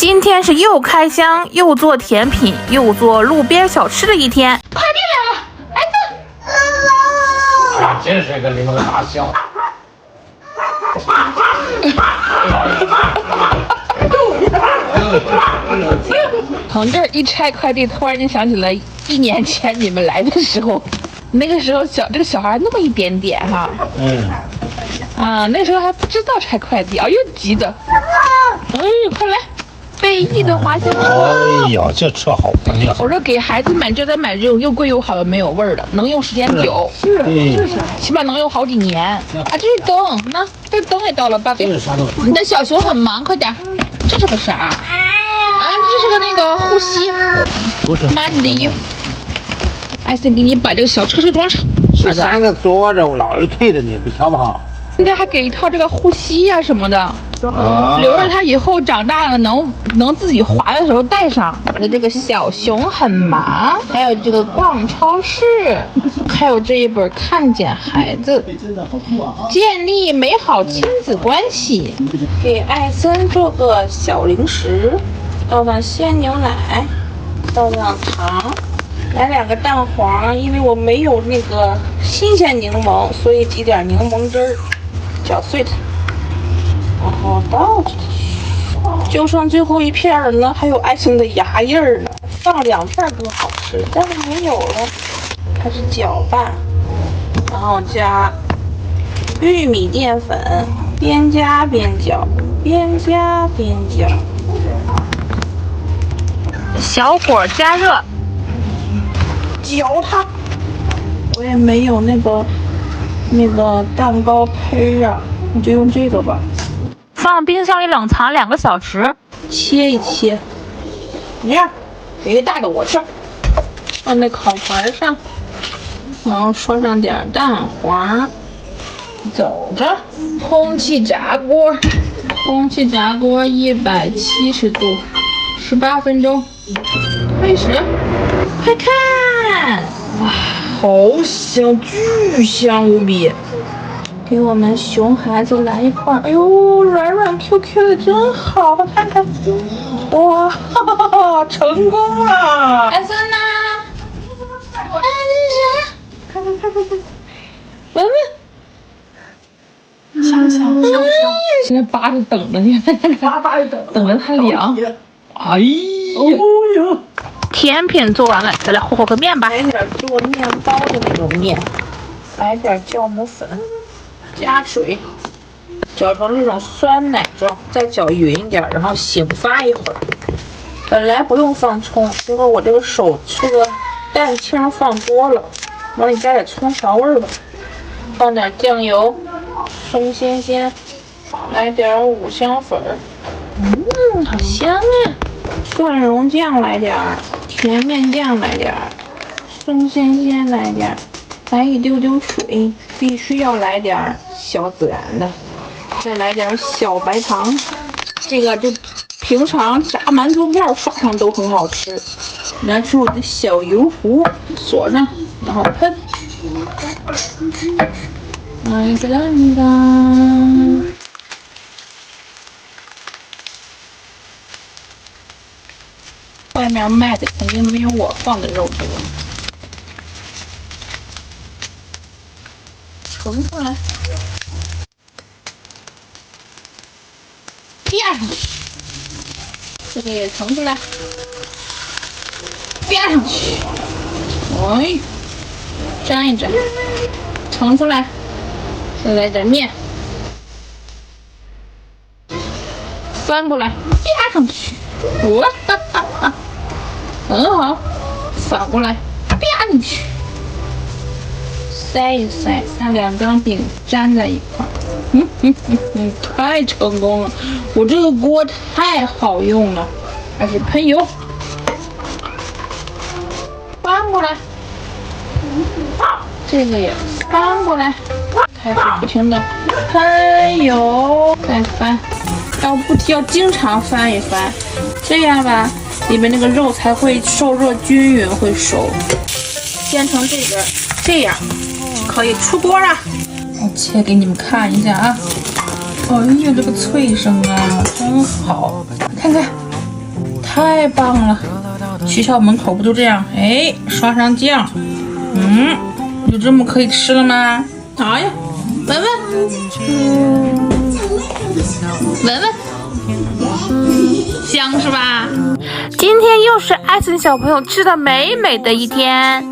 今天是又开箱又做甜品又做路边小吃的一天。快递来了，儿子！真是个你们个大笑。从这儿一拆快递，突然间想起来1年前你们来的时候，那个时候这个小孩那么一点点哈。那时候还不知道拆快递，又急着。快来！贝意的花香哎呀，这车好不了。我说给孩子买就得买这种又贵又好又没有味儿的，能用时间久，起码能用好几年。这是灯，那这灯也到了吧？这是啥东西？你的小熊很忙，快点。这是个啥？这是个那个护膝。不是。妈，你的衣服。艾森给你把这个小车装上。是3个坐着，我老是推着你，不瞧不好。人家还给一套这个护膝呀什么的。留着它以后长大了能自己滑的时候带上。我的这个小熊很忙，还有这个逛超市，还有这一本看见孩子，建立美好亲子关系。给艾森做个小零食，倒上鲜牛奶，倒上糖，来2个蛋黄，因为我没有那个新鲜柠檬，所以挤点柠檬汁儿，搅碎它。然后倒进去，就剩最后一片了呢，还有艾森的牙印儿呢，放2片更好吃，但是没有了。开始搅拌，然后加玉米淀粉，边加边搅，边加边搅，小火加热，搅它。我也没有那个蛋糕胚啊，你就用这个吧。放冰箱里冷藏2个小时，切一切，这样，有一个大的我吃，放在烤盘上，然后刷上点蛋黄，走着，空气炸锅170度，18分钟，开始，快看，哇，好香，巨香无比。给我们熊孩子来一块，哎呦，软软 Q Q 的，真好，看看，哇，成功了！艾森呢？这是啥？看，闻闻，香，现在扒着等着你，扒着等着它凉。哎呀，甜品做完了，再来和个面吧。来点做面包的那种面，来点酵母粉。加水，搅成这种酸奶状，再搅匀一点，然后醒发一会儿。本来不用放葱，结果我这个蛋清放多了，往里加点葱调味吧。放点酱油，松鲜，来点五香粉，好香啊！蒜蓉酱来点，甜面酱来点，松鲜来点。来一丢丢水，必须要来点小孜然的，再来点小白糖。这个就平常炸馒头片刷上都很好吃。拿出我的小油壶，锁上，然后喷。外面卖的肯定没有我放的肉多。盛出来，垫上去，这个也盛出来，垫上去，沾一沾，盛出来，再来点面，翻过来，垫上去，很好，反过来，垫进去。塞一塞，让2张饼粘在一块儿，太成功了！我这个锅太好用了，开始喷油，翻过来，这个也翻过来，开始不停的喷油，再翻，要经常翻一翻，这样吧，里面那个肉才会受热均匀，会熟。煎成这样。可以出锅了，我切给你们看一下啊！哎呀，这个脆声啊，真好！看看，太棒了！学校门口不就这样？哎，刷上酱，就这么可以吃了吗？哎呀，闻闻，闻闻，香是吧？今天又是艾森小朋友吃的美美的一天。